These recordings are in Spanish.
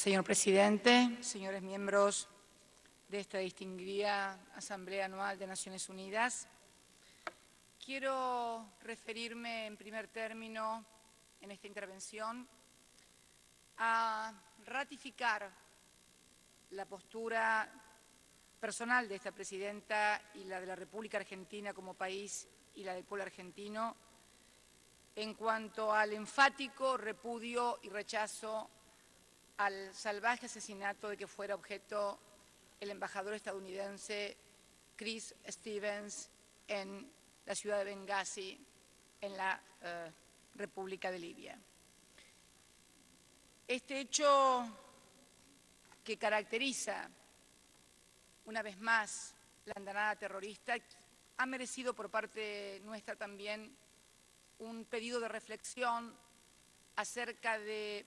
Señor presidente, señores miembros de esta distinguida Asamblea Anual de Naciones Unidas, quiero referirme en primer término en esta intervención a ratificar la postura personal de esta presidenta y la de la República Argentina como país y la del pueblo argentino en cuanto al enfático repudio y rechazo al salvaje asesinato de que fuera objeto el embajador estadounidense Chris Stevens en la ciudad de Bengasi, en la República de Libia. Este hecho que caracteriza, una vez más, la andanada terrorista, ha merecido por parte nuestra también un pedido de reflexión acerca de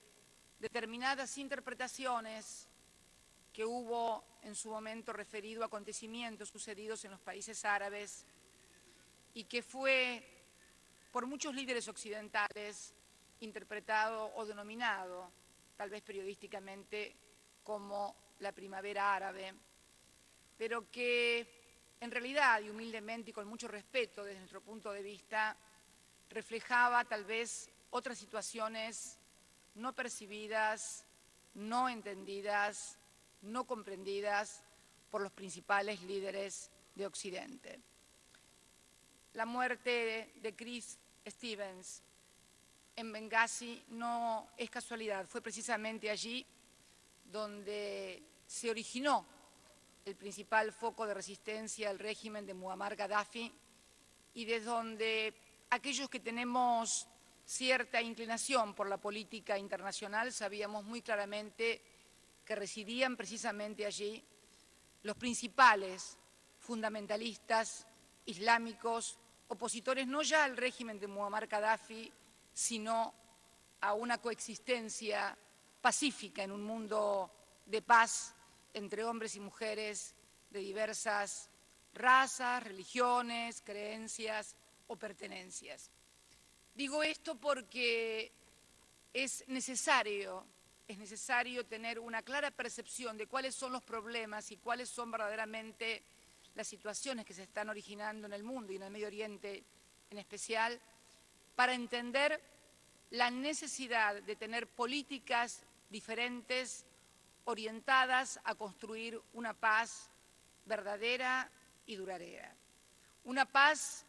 determinadas interpretaciones que hubo en su momento referido a acontecimientos sucedidos en los países árabes y que fue por muchos líderes occidentales interpretado o denominado, tal vez periodísticamente, como la primavera árabe, pero que en realidad y humildemente y con mucho respeto desde nuestro punto de vista reflejaba tal vez otras situaciones no percibidas, no entendidas, no comprendidas por los principales líderes de Occidente. La muerte de Chris Stevens en Bengasi no es casualidad, fue precisamente allí donde se originó el principal foco de resistencia al régimen de Muammar Gaddafi y desde donde aquellos que tenemos cierta inclinación por la política internacional sabíamos muy claramente que residían precisamente allí los principales fundamentalistas islámicos, opositores no ya al régimen de Muammar Gaddafi, sino a una coexistencia pacífica en un mundo de paz entre hombres y mujeres de diversas razas, religiones, creencias o pertenencias. Digo esto porque es necesario tener una clara percepción de cuáles son los problemas y cuáles son verdaderamente las situaciones que se están originando en el mundo y en el Medio Oriente en especial, para entender la necesidad de tener políticas diferentes orientadas a construir una paz verdadera y duradera. Una paz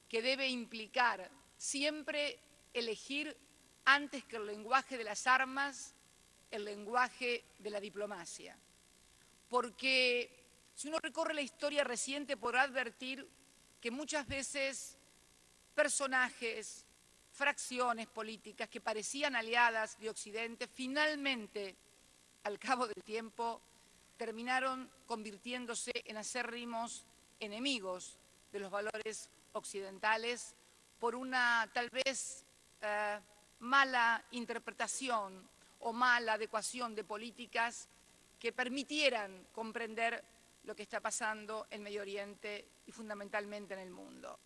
que debe implicar siempre elegir antes que el lenguaje de las armas, el lenguaje de la diplomacia. Porque si uno recorre la historia reciente podrá advertir que muchas veces personajes, fracciones políticas que parecían aliadas de Occidente, finalmente, al cabo del tiempo, terminaron convirtiéndose en acérrimos enemigos de los valores occidentales por una tal vez mala interpretación o mala adecuación de políticas que permitieran comprender lo que está pasando en Medio Oriente y fundamentalmente en el mundo.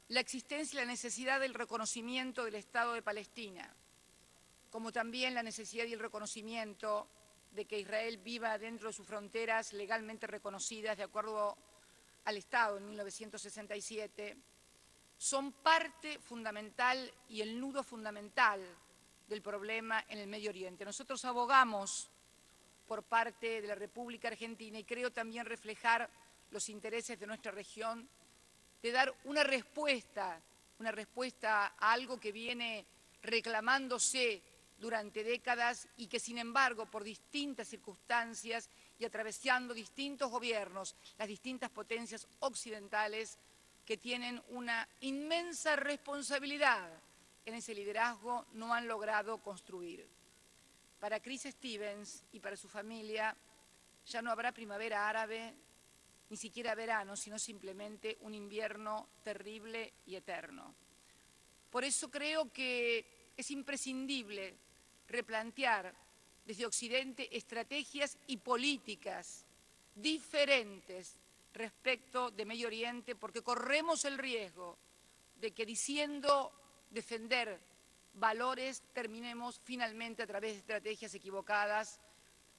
La existencia y la necesidad del reconocimiento del Estado de Palestina, como también la necesidad y el reconocimiento de que Israel viva dentro de sus fronteras legalmente reconocidas de acuerdo al Estado en 1967, son parte fundamental y el nudo fundamental del problema en el Medio Oriente. Nosotros abogamos por parte de la República Argentina y creo también reflejar los intereses de nuestra región de dar una respuesta a algo que viene reclamándose durante décadas y que, sin embargo, por distintas circunstancias y atravesando distintos gobiernos, las distintas potencias occidentales que tienen una inmensa responsabilidad en ese liderazgo, no han logrado construir. Para Chris Stevens y para su familia ya no habrá primavera árabe, ni siquiera verano, sino simplemente un invierno terrible y eterno. Por eso creo que es imprescindible replantear desde Occidente estrategias y políticas diferentes respecto de Medio Oriente, porque corremos el riesgo de que diciendo defender valores, terminemos finalmente a través de estrategias equivocadas,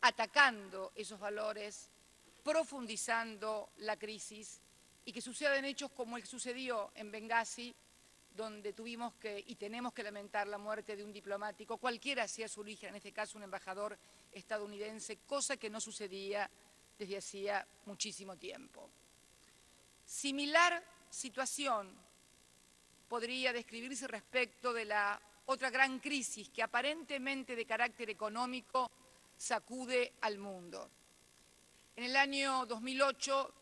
atacando esos valores, profundizando la crisis y que sucedan hechos como el que sucedió en Bengasi, donde tuvimos que y tenemos que lamentar la muerte de un diplomático, cualquiera sea su origen, en este caso un embajador estadounidense, cosa que no sucedía desde hacía muchísimo tiempo. Similar situación podría describirse respecto de la otra gran crisis que aparentemente de carácter económico sacude al mundo. En el año 2008,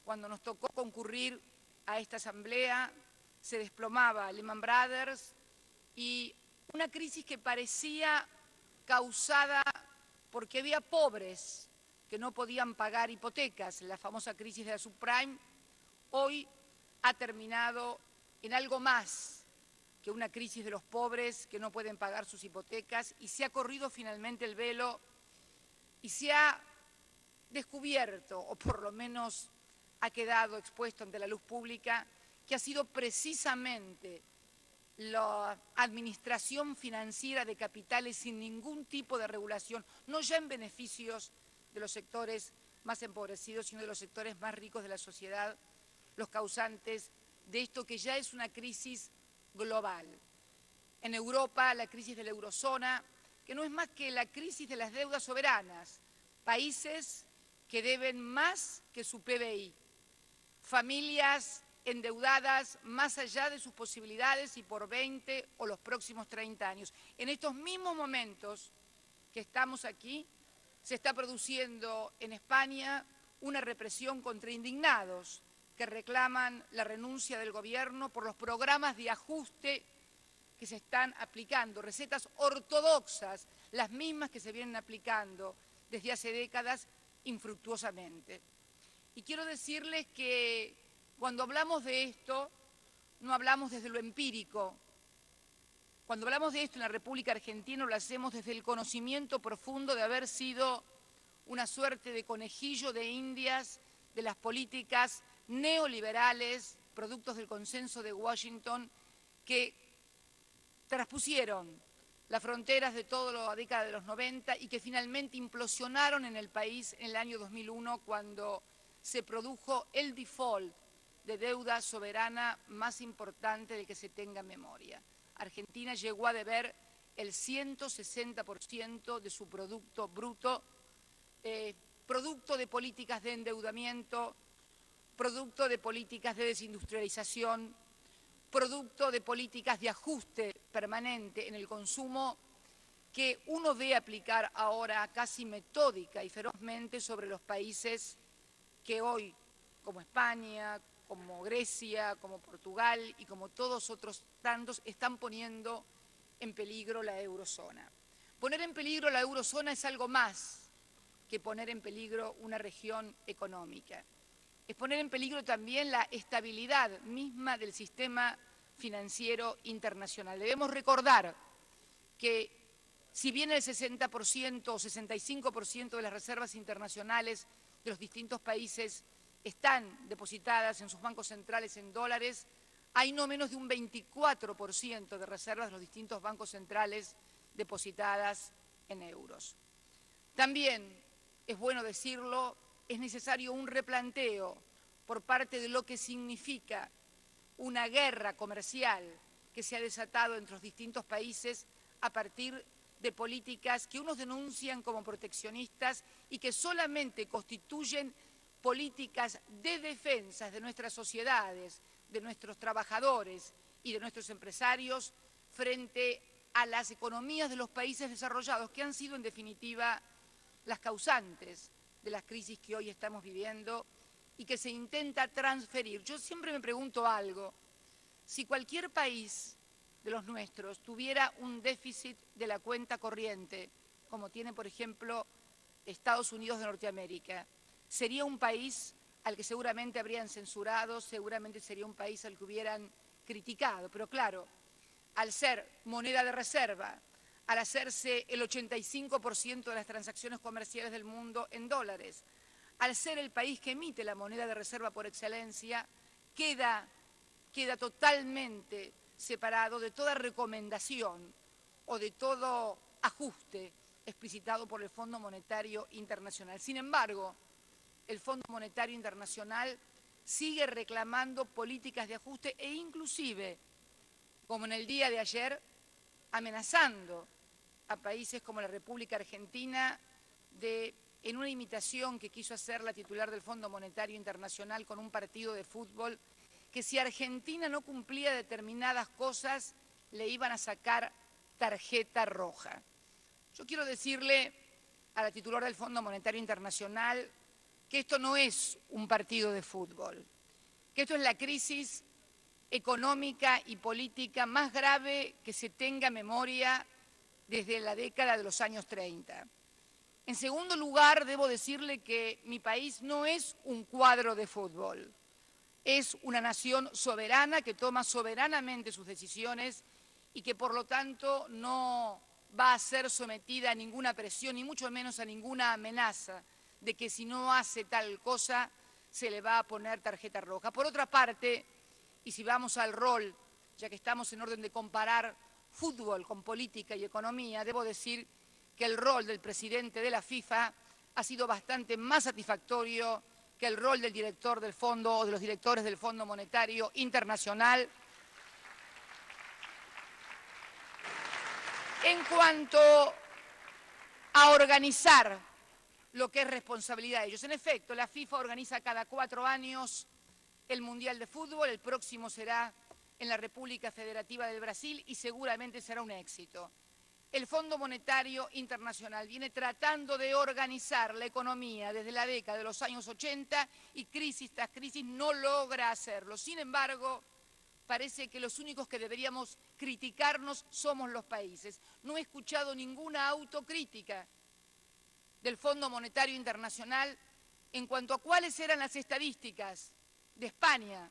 cuando nos tocó concurrir a esta asamblea, se desplomaba Lehman Brothers y una crisis que parecía causada porque había pobres que no podían pagar hipotecas. La famosa crisis de la subprime hoy ha terminado en algo más que una crisis de los pobres que no pueden pagar sus hipotecas y se ha corrido finalmente el velo y se ha descubierto, o por lo menos ha quedado expuesto ante la luz pública, que ha sido precisamente la administración financiera de capitales sin ningún tipo de regulación, no ya en beneficios de los sectores más empobrecidos, sino de los sectores más ricos de la sociedad, los causantes de esto que ya es una crisis global. En Europa, la crisis de la eurozona, que no es más que la crisis de las deudas soberanas, países que deben más que su PBI, familias endeudadas más allá de sus posibilidades y por 20 o los próximos 30 años. En estos mismos momentos que estamos aquí, se está produciendo en España una represión contra indignados que reclaman la renuncia del gobierno por los programas de ajuste que se están aplicando, recetas ortodoxas, las mismas que se vienen aplicando desde hace décadas infructuosamente. Y quiero decirles que cuando hablamos de esto, no hablamos desde lo empírico. Cuando hablamos de esto en la República Argentina, lo hacemos desde el conocimiento profundo de haber sido una suerte de conejillo de indias de las políticas neoliberales, productos del consenso de Washington, que traspusieron las fronteras de toda la década de los 90 y que finalmente implosionaron en el país en el año 2001 cuando se produjo el default de deuda soberana más importante del que se tenga memoria. Argentina llegó a deber el 160% de su Producto Bruto, producto de políticas de endeudamiento, producto de políticas de desindustrialización, producto de políticas de ajuste permanente en el consumo que uno ve aplicar ahora casi metódica y ferozmente sobre los países que hoy, como España, como Grecia, como Portugal y como todos otros tantos, están poniendo en peligro la eurozona. Poner en peligro la eurozona es algo más que poner en peligro una región económica. Es poner en peligro también la estabilidad misma del sistema financiero internacional. Debemos recordar que si bien el 60% o 65% de las reservas internacionales de los distintos países están depositadas en sus bancos centrales en dólares, hay no menos de un 24% de reservas de los distintos bancos centrales depositadas en euros. También, es bueno decirlo, es necesario un replanteo por parte de lo que significa una guerra comercial que se ha desatado entre los distintos países a partir de políticas que unos denuncian como proteccionistas y que solamente constituyen políticas de defensa de nuestras sociedades, de nuestros trabajadores y de nuestros empresarios frente a las economías de los países desarrollados, que han sido en definitiva las causantes de las crisis que hoy estamos viviendo y que se intenta transferir. Yo siempre me pregunto algo, si cualquier país de los nuestros tuviera un déficit de la cuenta corriente, como tiene, por ejemplo, Estados Unidos de Norteamérica, sería un país al que seguramente habrían censurado, seguramente sería un país al que hubieran criticado. Pero claro, al ser moneda de reserva, al hacerse el 85% de las transacciones comerciales del mundo en dólares, al ser el país que emite la moneda de reserva por excelencia, queda totalmente separado de toda recomendación o de todo ajuste explicitado por el Fondo Monetario Internacional. Sin embargo, el Fondo Monetario Internacional sigue reclamando políticas de ajuste e inclusive, como en el día de ayer, amenazando a países como la República Argentina en una imitación que quiso hacer la titular del Fondo Monetario Internacional con un partido de fútbol, que si Argentina no cumplía determinadas cosas, le iban a sacar tarjeta roja. Yo quiero decirle a la titular del Fondo Monetario Internacional que esto no es un partido de fútbol, que esto es la crisis económica y política más grave que se tenga memoria desde la década de los años 30. En segundo lugar, debo decirle que mi país no es un cuadro de fútbol. Es una nación soberana que toma soberanamente sus decisiones y que, por lo tanto, no va a ser sometida a ninguna presión, ni mucho menos a ninguna amenaza de que si no hace tal cosa se le va a poner tarjeta roja. Por otra parte, y si vamos al rol, ya que estamos en orden de comparar fútbol con política y economía, debo decir que el rol del presidente de la FIFA ha sido bastante más satisfactorio que el rol del director del fondo o de los directores del Fondo Monetario Internacional. En cuanto a organizar lo que es responsabilidad de ellos. En efecto, la FIFA organiza cada 4 años el Mundial de Fútbol, el próximo será en la República Federativa del Brasil y seguramente será un éxito. El Fondo Monetario Internacional viene tratando de organizar la economía desde la década de los años 80 y crisis tras crisis no logra hacerlo. Sin embargo, parece que los únicos que deberíamos criticarnos somos los países. No he escuchado ninguna autocrítica del Fondo Monetario Internacional en cuanto a cuáles eran las estadísticas de España,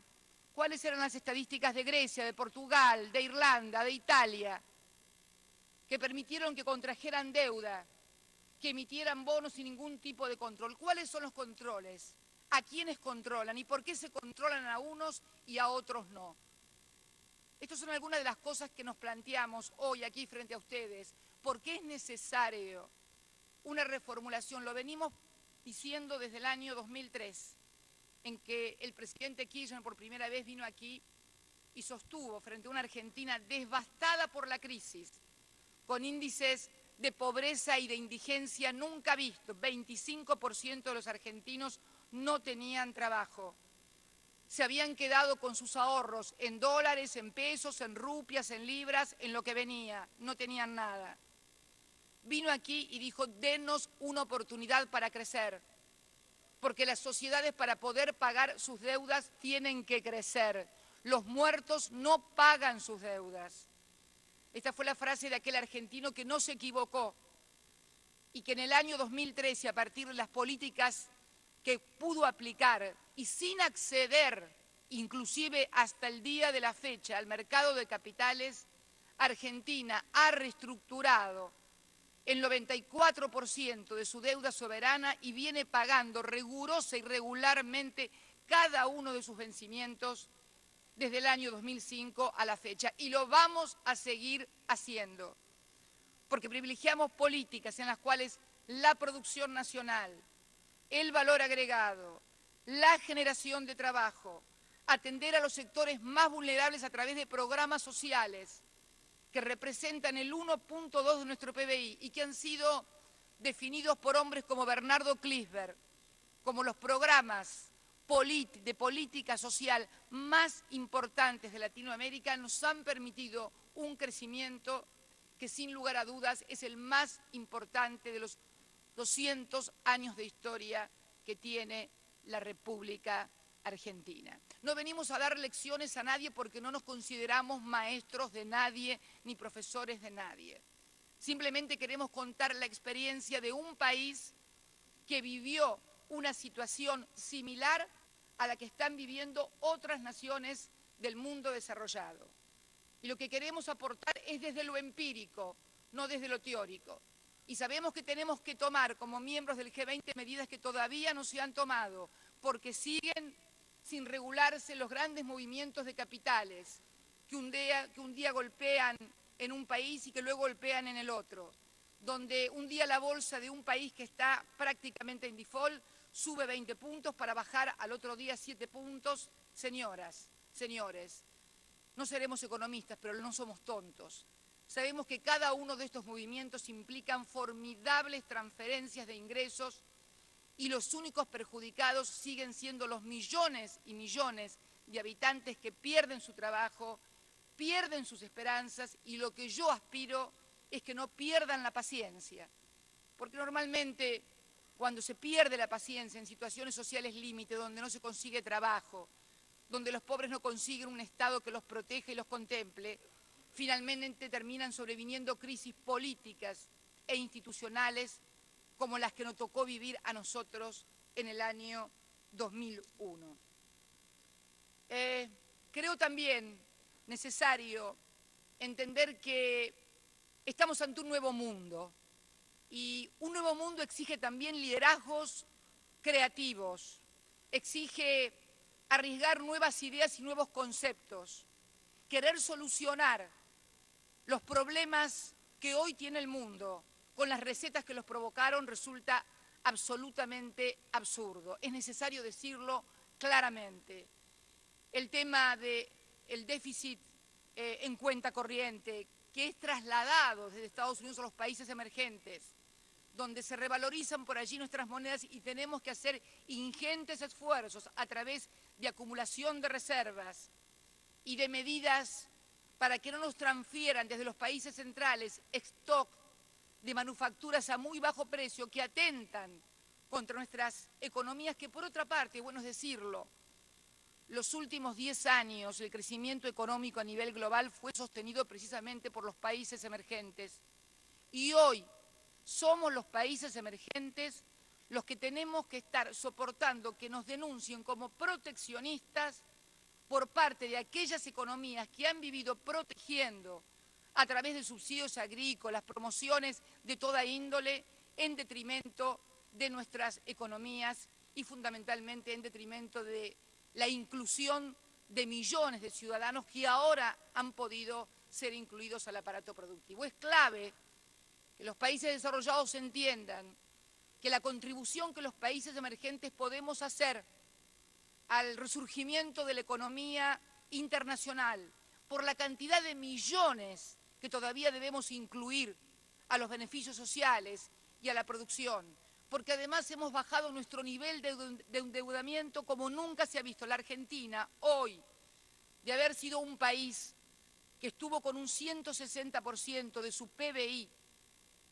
cuáles eran las estadísticas de Grecia, de Portugal, de Irlanda, de Italia, que permitieron que contrajeran deuda, que emitieran bonos sin ningún tipo de control. ¿Cuáles son los controles? ¿A quiénes controlan? ¿Y por qué se controlan a unos y a otros no? Estas son algunas de las cosas que nos planteamos hoy aquí frente a ustedes. ¿Por qué es necesario una reformulación? Lo venimos diciendo desde el año 2003, en que el presidente Kirchner por primera vez vino aquí y sostuvo frente a una Argentina devastada por la crisis, con índices de pobreza y de indigencia nunca vistos. 25% de los argentinos no tenían trabajo. Se habían quedado con sus ahorros en dólares, en pesos, en rupias, en libras, en lo que venía. No tenían nada. Vino aquí y dijo, denos una oportunidad para crecer, porque las sociedades para poder pagar sus deudas tienen que crecer. Los muertos no pagan sus deudas. Esta fue la frase de aquel argentino que no se equivocó y que en el año 2013, a partir de las políticas que pudo aplicar y sin acceder, inclusive hasta el día de la fecha, al mercado de capitales, Argentina ha reestructurado el 94% de su deuda soberana y viene pagando rigurosa y regularmente cada uno de sus vencimientos desde el año 2005 a la fecha. Y lo vamos a seguir haciendo, porque privilegiamos políticas en las cuales la producción nacional, el valor agregado, la generación de trabajo, atender a los sectores más vulnerables a través de programas sociales que representan el 1.2 de nuestro PBI y que han sido definidos por hombres como Bernardo Klinsberg, como los programas de política social más importantes de Latinoamérica, nos han permitido un crecimiento que sin lugar a dudas es el más importante de los 200 años de historia que tiene la República Argentina. No venimos a dar lecciones a nadie porque no nos consideramos maestros de nadie ni profesores de nadie. Simplemente queremos contar la experiencia de un país que vivió una situación similar a la que están viviendo otras naciones del mundo desarrollado. Y lo que queremos aportar es desde lo empírico, no desde lo teórico. Y sabemos que tenemos que tomar como miembros del G20 medidas que todavía no se han tomado, porque siguen sin regularse los grandes movimientos de capitales que un día golpean en un país y que luego golpean en el otro, donde un día la bolsa de un país que está prácticamente en default sube 20 puntos para bajar al otro día 7 puntos. Señoras, señores, no seremos economistas, pero no somos tontos. Sabemos que cada uno de estos movimientos implican formidables transferencias de ingresos y los únicos perjudicados siguen siendo los millones y millones de habitantes que pierden su trabajo, pierden sus esperanzas, y lo que yo aspiro es que no pierdan la paciencia. Porque normalmente cuando se pierde la paciencia en situaciones sociales límite, donde no se consigue trabajo, donde los pobres no consiguen un Estado que los proteja y los contemple, finalmente terminan sobreviniendo crisis políticas e institucionales como las que nos tocó vivir a nosotros en el año 2001. Creo también necesario entender que estamos ante un nuevo mundo, y un nuevo mundo exige también liderazgos creativos, exige arriesgar nuevas ideas y nuevos conceptos, querer solucionar los problemas que hoy tiene el mundo con las recetas que los provocaron resulta absolutamente absurdo. Es necesario decirlo claramente. El tema del déficit en cuenta corriente, que es trasladado desde Estados Unidos a los países emergentes, donde se revalorizan por allí nuestras monedas y tenemos que hacer ingentes esfuerzos a través de acumulación de reservas y de medidas para que no nos transfieran desde los países centrales stock de manufacturas a muy bajo precio que atentan contra nuestras economías, que por otra parte, bueno es decirlo, los últimos 10 años el crecimiento económico a nivel global fue sostenido precisamente por los países emergentes. Y hoy somos los países emergentes los que tenemos que estar soportando que nos denuncien como proteccionistas por parte de aquellas economías que han vivido protegiendo a través de subsidios agrícolas, promociones de toda índole, en detrimento de nuestras economías y fundamentalmente en detrimento de la inclusión de millones de ciudadanos que ahora han podido ser incluidos al aparato productivo. Es clave que los países desarrollados entiendan que la contribución que los países emergentes podemos hacer al resurgimiento de la economía internacional, por la cantidad de millones que todavía debemos incluir a los beneficios sociales y a la producción, porque además hemos bajado nuestro nivel de endeudamiento como nunca se ha visto. La Argentina, hoy, de haber sido un país que estuvo con un 160% de su PBI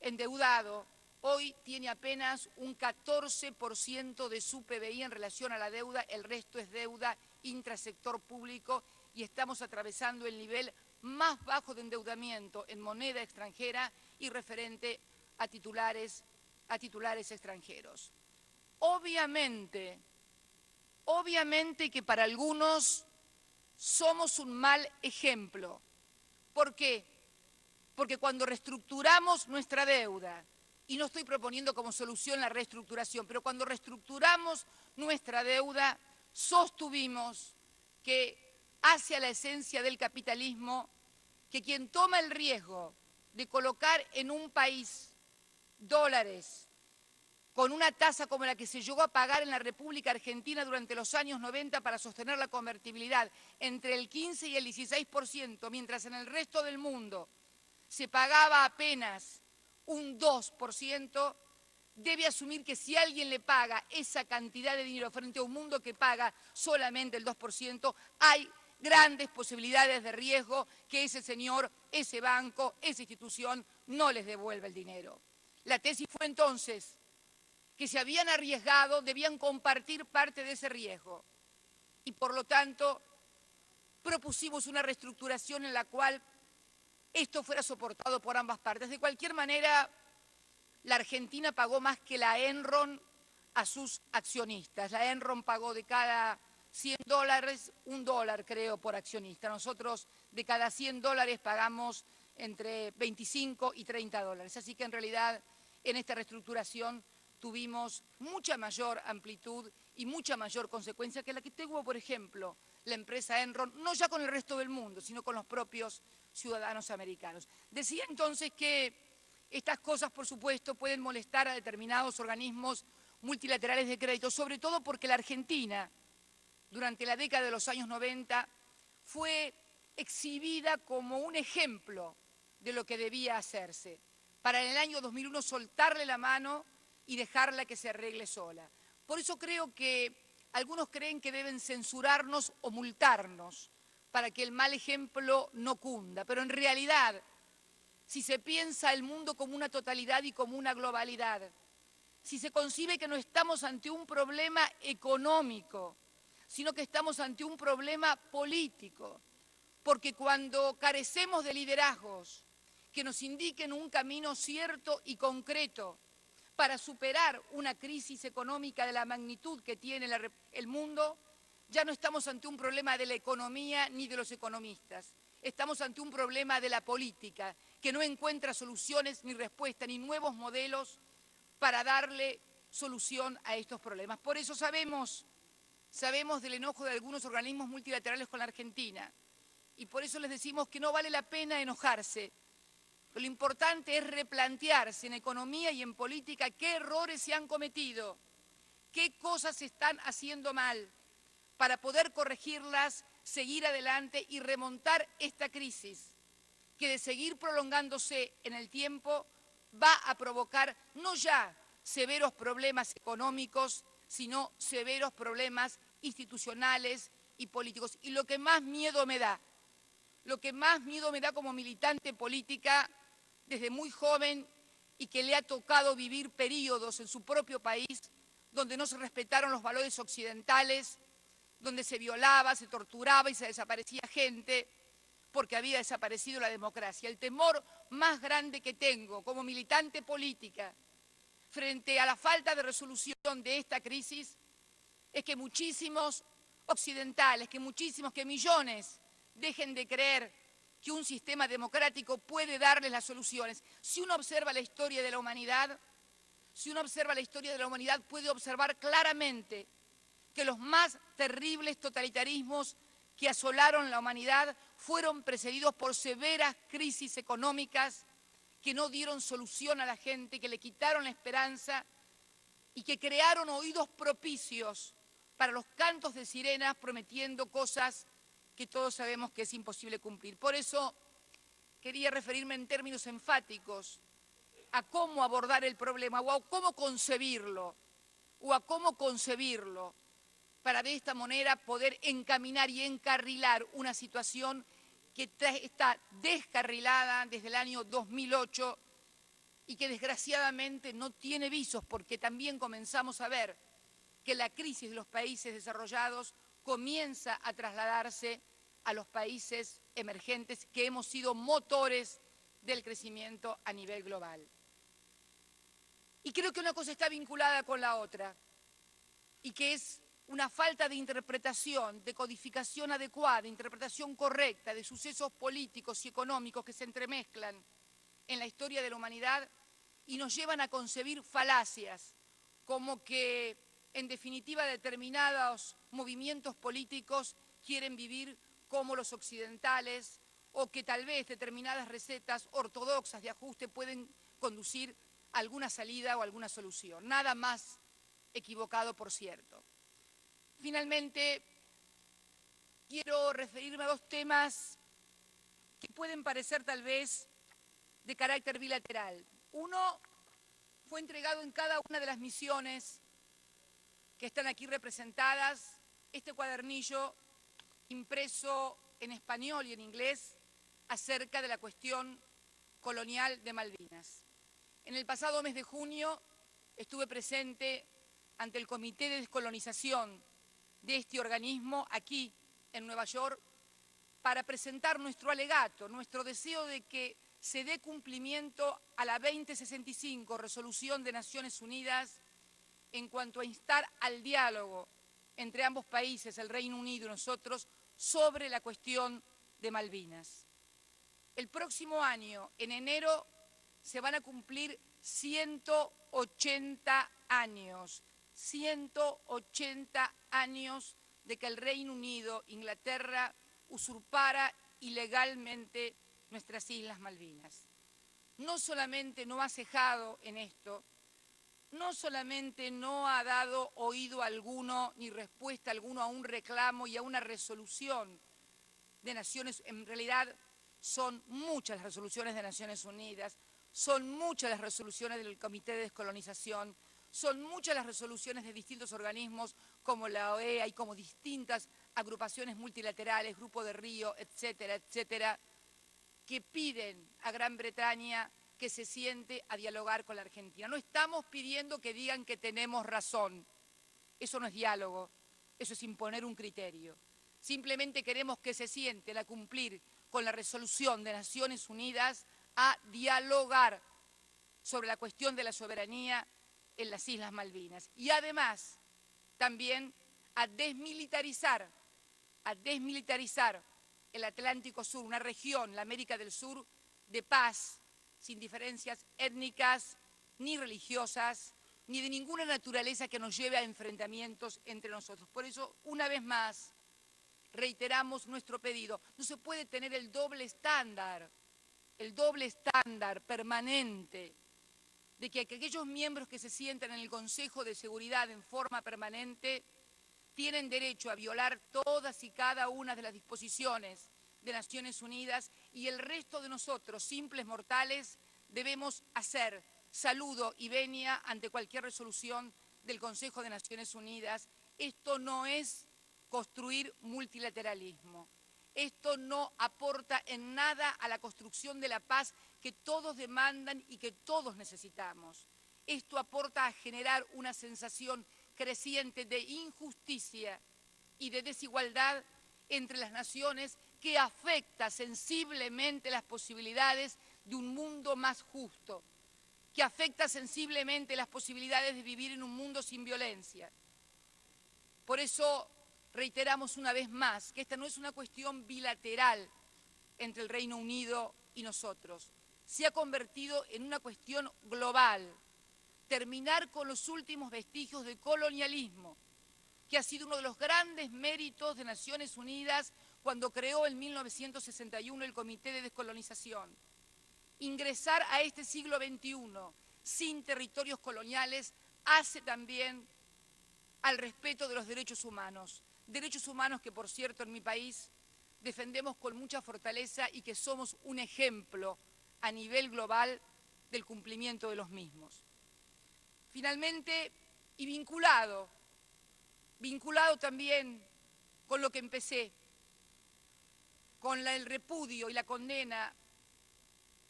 endeudado, hoy tiene apenas un 14% de su PBI en relación a la deuda, el resto es deuda intrasector público, y estamos atravesando el nivel más bajo de endeudamiento en moneda extranjera y referente a titulares extranjeros. Obviamente que para algunos somos un mal ejemplo. ¿Por qué? Porque cuando reestructuramos nuestra deuda, y no estoy proponiendo como solución la reestructuración, pero cuando reestructuramos nuestra deuda, sostuvimos que hacia la esencia del capitalismo, que quien toma el riesgo de colocar en un país dólares con una tasa como la que se llegó a pagar en la República Argentina durante los años 90 para sostener la convertibilidad entre el 15 y el 16%, mientras en el resto del mundo se pagaba apenas un 2%, debe asumir que si alguien le paga esa cantidad de dinero frente a un mundo que paga solamente el 2%, hay grandes posibilidades de riesgo que ese señor, ese banco, esa institución no les devuelva el dinero. La tesis fue entonces que se habían arriesgado, debían compartir parte de ese riesgo. Y por lo tanto, propusimos una reestructuración en la cual esto fuera soportado por ambas partes. De cualquier manera, la Argentina pagó más que la Enron a sus accionistas. La Enron pagó de cada $100, $1 creo por accionista. Nosotros de cada $100 pagamos entre 25 y $30. Así que en realidad en esta reestructuración tuvimos mucha mayor amplitud y mucha mayor consecuencia que la que tuvo, por ejemplo, la empresa Enron, no ya con el resto del mundo, sino con los propios ciudadanos americanos. Decía entonces que estas cosas, por supuesto, pueden molestar a determinados organismos multilaterales de crédito, sobre todo porque la Argentina, durante la década de los años 90, fue exhibida como un ejemplo de lo que debía hacerse, para en el año 2001 soltarle la mano y dejarla que se arregle sola. Por eso creo que algunos creen que deben censurarnos o multarnos para que el mal ejemplo no cunda, pero en realidad, si se piensa el mundo como una totalidad y como una globalidad, si se concibe que no estamos ante un problema económico, sino que estamos ante un problema político, porque cuando carecemos de liderazgos que nos indiquen un camino cierto y concreto para superar una crisis económica de la magnitud que tiene el mundo, ya no estamos ante un problema de la economía ni de los economistas. Estamos ante un problema de la política, que no encuentra soluciones ni respuestas ni nuevos modelos para darle solución a estos problemas. Por eso sabemos del enojo de algunos organismos multilaterales con la Argentina y por eso les decimos que no vale la pena enojarse. Lo importante es replantearse en economía y en política qué errores se han cometido, qué cosas se están haciendo mal, para poder corregirlas, seguir adelante y remontar esta crisis, que de seguir prolongándose en el tiempo va a provocar no ya severos problemas económicos, sino severos problemas institucionales y políticos. Y lo que más miedo me da como militante política desde muy joven y que le ha tocado vivir periodos en su propio país donde no se respetaron los valores occidentales, donde se violaba, se torturaba y se desaparecía gente porque había desaparecido la democracia. El temor más grande que tengo como militante política frente a la falta de resolución de esta crisis es que muchísimos occidentales, que millones dejen de creer que un sistema democrático puede darles las soluciones. Si uno observa la historia de la humanidad, puede observar claramente que los más terribles totalitarismos que asolaron la humanidad fueron precedidos por severas crisis económicas que no dieron solución a la gente, que le quitaron la esperanza y que crearon oídos propicios para los cantos de sirenas prometiendo cosas que todos sabemos que es imposible cumplir. Por eso quería referirme en términos enfáticos a cómo abordar el problema o a cómo concebirlo, para de esta manera poder encaminar y encarrilar una situación que está descarrilada desde el año 2008 y que desgraciadamente no tiene visos, porque también comenzamos a ver que la crisis de los países desarrollados comienza a trasladarse a los países emergentes que hemos sido motores del crecimiento a nivel global. Y creo que una cosa está vinculada con la otra y que es una falta de interpretación, de codificación adecuada, interpretación correcta de sucesos políticos y económicos que se entremezclan en la historia de la humanidad y nos llevan a concebir falacias, como que, en definitiva, determinados movimientos políticos quieren vivir como los occidentales o que tal vez determinadas recetas ortodoxas de ajuste pueden conducir a alguna salida o alguna solución. Nada más equivocado, por cierto. Finalmente, quiero referirme a dos temas que pueden parecer tal vez de carácter bilateral. Uno fue entregado en cada una de las misiones que están aquí representadas, este cuadernillo impreso en español y en inglés acerca de la cuestión colonial de Malvinas. En el pasado mes de junio estuve presente ante el Comité de Descolonización de este organismo aquí en Nueva York para presentar nuestro alegato, nuestro deseo de que se dé cumplimiento a la 2065, resolución de Naciones Unidas, en cuanto a instar al diálogo entre ambos países, el Reino Unido y nosotros, sobre la cuestión de Malvinas. El próximo año, en enero, se van a cumplir 180 años. 180 años de que el Reino Unido, Inglaterra, usurpara ilegalmente nuestras Islas Malvinas. No solamente no ha cejado en esto, no solamente no ha dado oído alguno ni respuesta alguno a un reclamo y a una resolución de Naciones, en realidad son muchas las resoluciones de Naciones Unidas, son muchas las resoluciones del Comité de Descolonización, son muchas las resoluciones de distintos organismos como la OEA y como distintas agrupaciones multilaterales, Grupo de Río, etcétera, etcétera, que piden a Gran Bretaña que se siente a dialogar con la Argentina. No estamos pidiendo que digan que tenemos razón. Eso no es diálogo, eso es imponer un criterio. Simplemente queremos que se sienten a cumplir con la resolución de Naciones Unidas a dialogar sobre la cuestión de la soberanía en las Islas Malvinas. Y además, también a desmilitarizar el Atlántico Sur, una región, la América del Sur, de paz, sin diferencias étnicas ni religiosas, ni de ninguna naturaleza que nos lleve a enfrentamientos entre nosotros. Por eso, una vez más, reiteramos nuestro pedido. No se puede tener el doble estándar permanente de que aquellos miembros que se sientan en el Consejo de Seguridad en forma permanente tienen derecho a violar todas y cada una de las disposiciones de Naciones Unidas y el resto de nosotros, simples mortales, debemos hacer saludo y venia ante cualquier resolución del Consejo de Naciones Unidas. Esto no es construir multilateralismo. Esto no aporta en nada a la construcción de la paz que todos demandan y que todos necesitamos. Esto aporta a generar una sensación creciente de injusticia y de desigualdad entre las naciones que afecta sensiblemente las posibilidades de un mundo más justo, que afecta sensiblemente las posibilidades de vivir en un mundo sin violencia. Por eso reiteramos una vez más que esta no es una cuestión bilateral entre el Reino Unido y nosotros. Se ha convertido en una cuestión global. Terminar con los últimos vestigios de colonialismo, que ha sido uno de los grandes méritos de Naciones Unidas cuando creó en 1961 el Comité de Descolonización. Ingresar a este siglo XXI sin territorios coloniales hace también al respeto de los derechos humanos que, por cierto, en mi país defendemos con mucha fortaleza y que somos un ejemplo a nivel global del cumplimiento de los mismos. Finalmente, y vinculado también con lo que empecé, con el repudio y la condena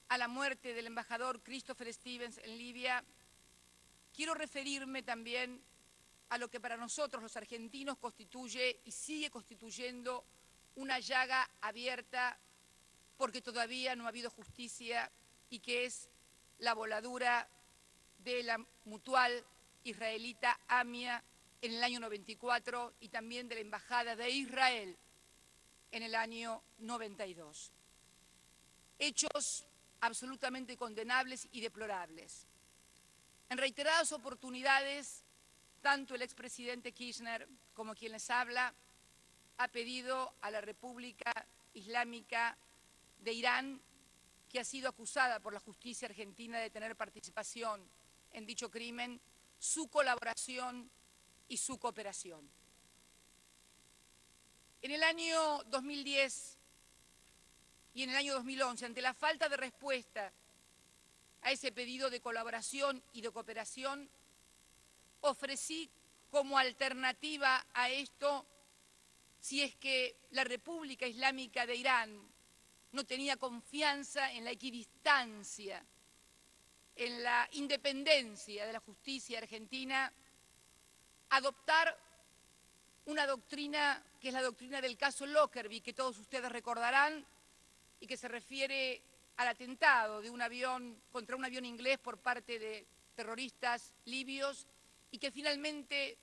a la muerte del embajador Christopher Stevens en Libia, quiero referirme también a lo que para nosotros los argentinos constituye y sigue constituyendo una llaga abierta porque todavía no ha habido justicia y que es la voladura de la mutual israelita AMIA en el año 94 y también de la Embajada de Israel en el año 92. Hechos absolutamente condenables y deplorables. En reiteradas oportunidades, tanto el expresidente Kirchner como quien les habla ha pedido a la República Islámica de Irán, que ha sido acusada por la justicia argentina de tener participación en dicho crimen, su colaboración y su cooperación. En el año 2010 y en el año 2011, ante la falta de respuesta a ese pedido de colaboración y de cooperación, ofrecí como alternativa a esto, si es que la República Islámica de Irán no tenía confianza en la equidistancia, en la independencia de la justicia argentina, adoptar una doctrina que es la doctrina del caso Lockerbie, que todos ustedes recordarán, y que se refiere al atentado de un avión contra un avión inglés por parte de terroristas libios y que finalmente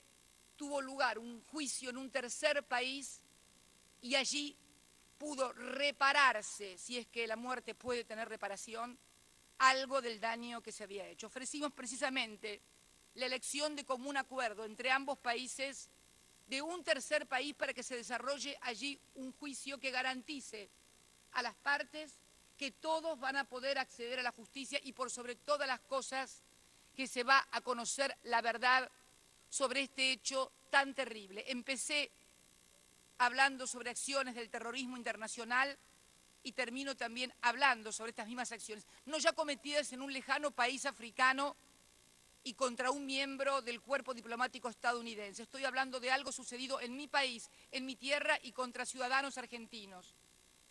tuvo lugar un juicio en un tercer país y allí pudo repararse, si es que la muerte puede tener reparación, algo del daño que se había hecho. Ofrecimos precisamente la elección de común acuerdo entre ambos países de un tercer país para que se desarrolle allí un juicio que garantice a las partes que todos van a poder acceder a la justicia y por sobre todas las cosas que se va a conocer la verdad sobre este hecho tan terrible. Empecé hablando sobre acciones del terrorismo internacional y termino también hablando sobre estas mismas acciones, no ya cometidas en un lejano país africano y contra un miembro del cuerpo diplomático estadounidense. Estoy hablando de algo sucedido en mi país, en mi tierra y contra ciudadanos argentinos,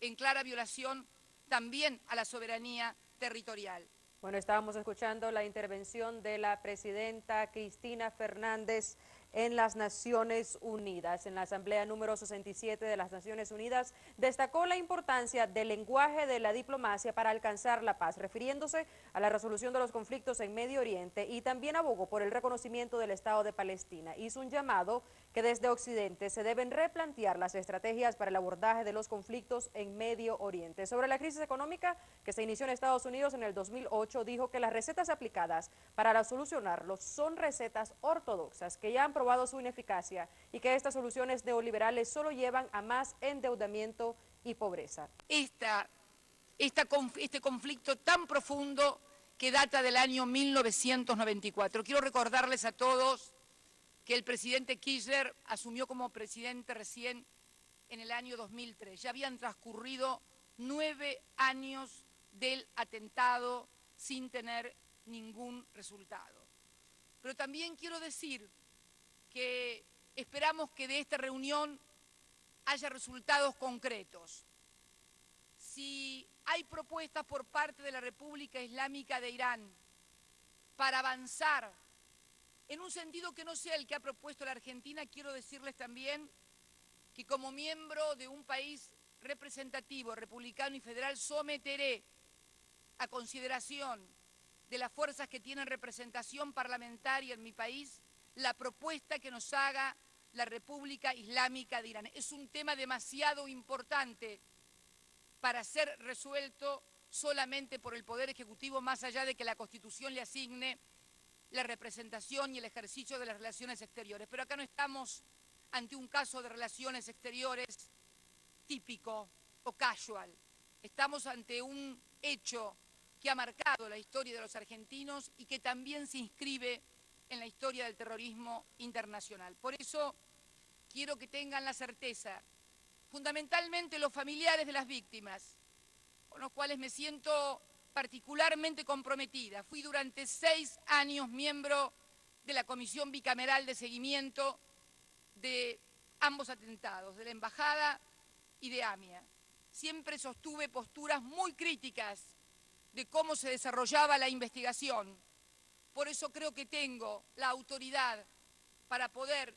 en clara violación también a la soberanía territorial. Bueno, estábamos escuchando la intervención de la presidenta Cristina Fernández en las Naciones Unidas. En la Asamblea número 67 de las Naciones Unidas destacó la importancia del lenguaje de la diplomacia para alcanzar la paz, refiriéndose a la resolución de los conflictos en Medio Oriente, y también abogó por el reconocimiento del Estado de Palestina. Hizo un llamado que desde Occidente se deben replantear las estrategias para el abordaje de los conflictos en Medio Oriente. Sobre la crisis económica que se inició en Estados Unidos en el 2008, dijo que las recetas aplicadas para solucionarlo son recetas ortodoxas que ya han probado su ineficacia y que estas soluciones neoliberales solo llevan a más endeudamiento y pobreza. Este conflicto tan profundo que data del año 1994. Quiero recordarles a todos que el presidente Kirchner asumió como presidente recién en el año 2003. Ya habían transcurrido 9 años del atentado sin tener ningún resultado. Pero también quiero decir que esperamos que de esta reunión haya resultados concretos. Si hay propuestas por parte de la República Islámica de Irán para avanzar en un sentido que no sea el que ha propuesto la Argentina, quiero decirles también que como miembro de un país representativo, republicano y federal, someteré a consideración de las fuerzas que tienen representación parlamentaria en mi país la propuesta que nos haga la República Islámica de Irán. Es un tema demasiado importante para ser resuelto solamente por el Poder Ejecutivo, más allá de que la Constitución le asigne la representación y el ejercicio de las relaciones exteriores. Pero acá no estamos ante un caso de relaciones exteriores típico o casual. Estamos ante un hecho que ha marcado la historia de los argentinos y que también se inscribe en la historia del terrorismo internacional. Por eso quiero que tengan la certeza, fundamentalmente los familiares de las víctimas, con los cuales me siento particularmente comprometida. Fui durante 6 años miembro de la Comisión Bicameral de Seguimiento de ambos atentados, de la Embajada y de AMIA. Siempre sostuve posturas muy críticas de cómo se desarrollaba la investigación. Por eso creo que tengo la autoridad para poder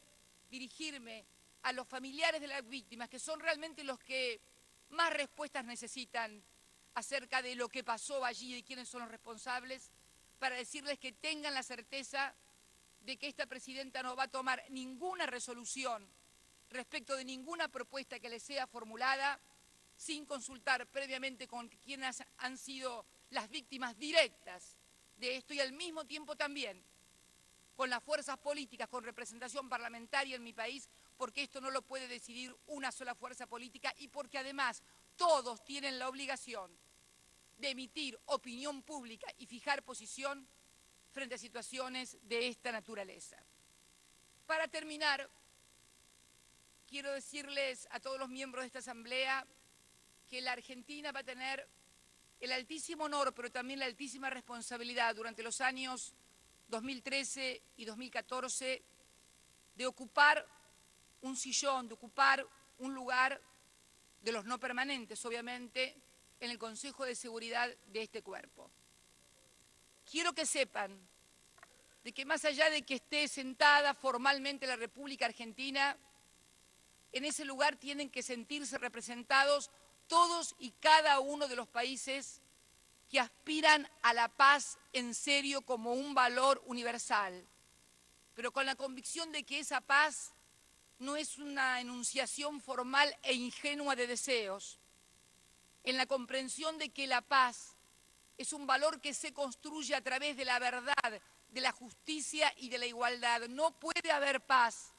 dirigirme a los familiares de las víctimas, que son realmente los que más respuestas necesitan acerca de lo que pasó allí y quiénes son los responsables, para decirles que tengan la certeza de que esta presidenta no va a tomar ninguna resolución respecto de ninguna propuesta que le sea formulada sin consultar previamente con quienes han sido las víctimas directas de esto y al mismo tiempo también con las fuerzas políticas con representación parlamentaria en mi país, porque esto no lo puede decidir una sola fuerza política y porque además todos tienen la obligación de emitir opinión pública y fijar posición frente a situaciones de esta naturaleza. Para terminar, quiero decirles a todos los miembros de esta Asamblea que la Argentina va a tener el altísimo honor, pero también la altísima responsabilidad durante los años 2013 y 2014 de ocupar un sillón, de ocupar un lugar de los no permanentes, obviamente, en el Consejo de Seguridad de este cuerpo. Quiero que sepan de que más allá de que esté sentada formalmente la República Argentina, en ese lugar tienen que sentirse representados todos y cada uno de los países que aspiran a la paz en serio como un valor universal, pero con la convicción de que esa paz no es una enunciación formal e ingenua de deseos, en la comprensión de que la paz es un valor que se construye a través de la verdad, de la justicia y de la igualdad. No puede haber paz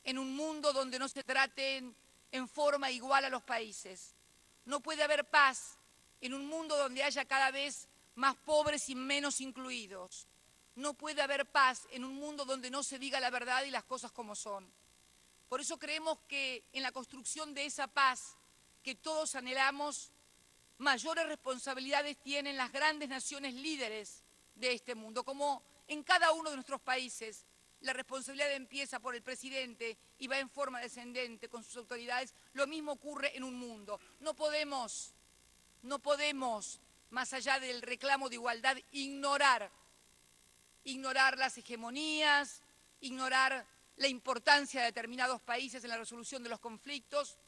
en un mundo donde no se traten en forma igual a los países. No puede haber paz en un mundo donde haya cada vez más pobres y menos incluidos. No puede haber paz en un mundo donde no se diga la verdad y las cosas como son. Por eso creemos que en la construcción de esa paz que todos anhelamos, mayores responsabilidades tienen las grandes naciones líderes de este mundo. Como en cada uno de nuestros países, la responsabilidad empieza por el presidente y va en forma descendente con sus autoridades, lo mismo ocurre en un mundo. No podemos, más allá del reclamo de igualdad, ignorar las hegemonías, ignorar la importancia de determinados países en la resolución de los conflictos,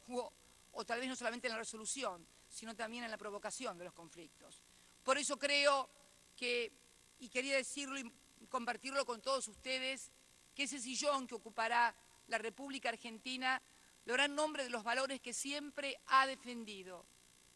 o tal vez no solamente en la resolución, sino también en la provocación de los conflictos. Por eso creo que, y quería decirlo y compartirlo con todos ustedes, que ese sillón que ocupará la República Argentina lo hará en nombre de los valores que siempre ha defendido: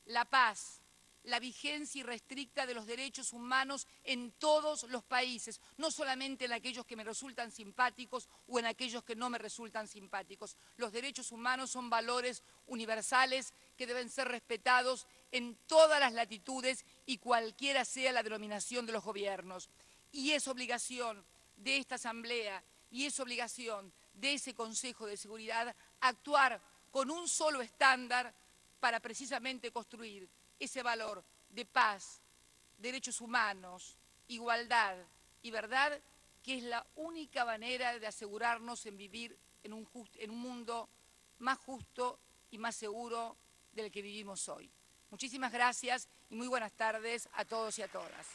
la paz, la vigencia irrestricta de los derechos humanos en todos los países, no solamente en aquellos que me resultan simpáticos o en aquellos que no me resultan simpáticos. Los derechos humanos son valores universales que deben ser respetados en todas las latitudes y cualquiera sea la denominación de los gobiernos. Y es obligación de esta Asamblea y es obligación de ese Consejo de Seguridad actuar con un solo estándar para precisamente construir ese valor de paz, derechos humanos, igualdad y verdad, que es la única manera de asegurarnos en vivir en un mundo más justo y más seguro del que vivimos hoy. Muchísimas gracias y muy buenas tardes a todos y a todas.